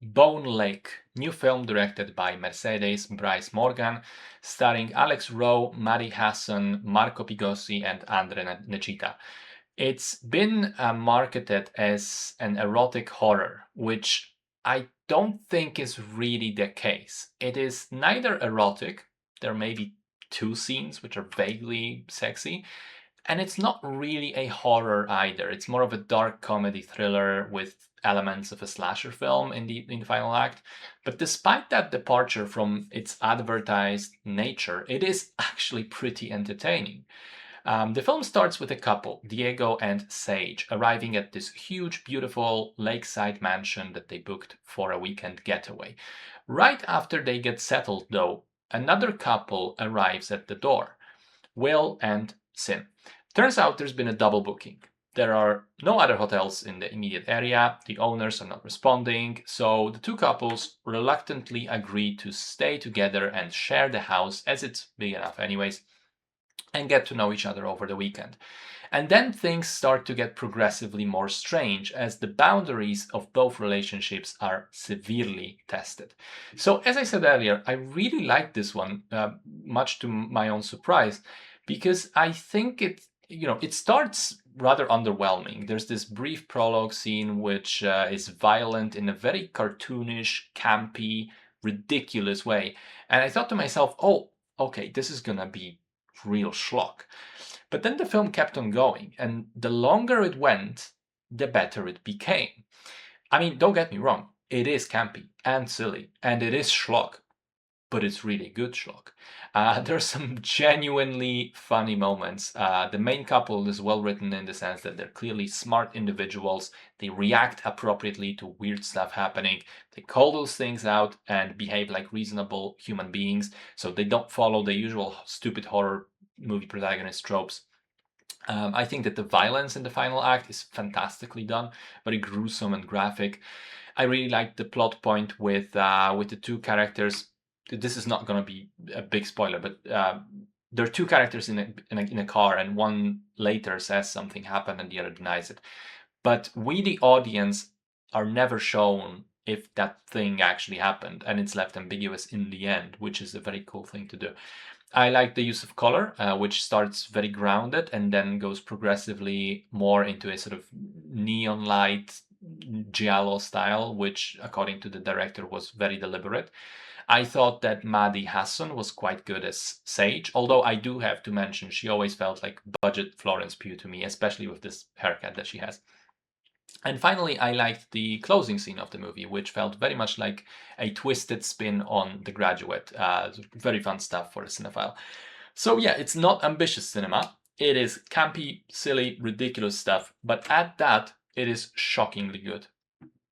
Bone Lake, new film directed by Mercedes Bryce Morgan, starring Alex Rowe, Mari Hassan, Marco Pigossi, and Andre Necita. It's been marketed as an erotic horror, which I don't think is really the case. It is neither erotic, there may be two scenes which are vaguely sexy, and it's not really a horror either. It's more of a dark comedy thriller with elements of a slasher film in the final act. But despite that departure from its advertised nature, it is actually pretty entertaining. The film starts with a couple, Diego and Sage, arriving at this huge, beautiful lakeside mansion that they booked for a weekend getaway. Right after they get settled, though, another couple arrives at the door, Will and Sim. Turns out there's been a double booking. There are no other hotels in the immediate area, the owners are not responding, so the two couples reluctantly agree to stay together and share the house, as it's big enough anyways, and get to know each other over the weekend. And then things start to get progressively more strange as the boundaries of both relationships are severely tested. So, as I said earlier, I really like this one, much to my own surprise, because I think it starts rather underwhelming. There's this brief prologue scene which is violent in a very cartoonish, campy, ridiculous way. And I thought to myself, oh, okay, this is gonna be real schlock. But then the film kept on going, and the longer it went, the better it became. I mean, don't get me wrong, it is campy and silly, and it is schlock, but it's really good schlock. There's some genuinely funny moments. The main couple is well written in the sense that they're clearly smart individuals. They react appropriately to weird stuff happening. They call those things out and behave like reasonable human beings, so they don't follow the usual stupid horror movie protagonist tropes. I think that the violence in the final act is fantastically done, very gruesome and graphic. I really like the plot point with the two characters. This is not going to be a big spoiler, but there are two characters in a car, and one later says something happened and the other denies it. But we, the audience, are never shown if that thing actually happened, and it's left ambiguous in the end, which is a very cool thing to do. I like the use of color, which starts very grounded and then goes progressively more into a sort of neon light giallo style, which, according to the director, was very deliberate. I thought that Madi Hassan was quite good as Sage, although I do have to mention she always felt like budget Florence Pugh to me, especially with this haircut that she has. And finally, I liked the closing scene of the movie, which felt very much like a twisted spin on The Graduate. Very fun stuff for a cinephile. So yeah, it's not ambitious cinema. It is campy, silly, ridiculous stuff, but at that, it is shockingly good.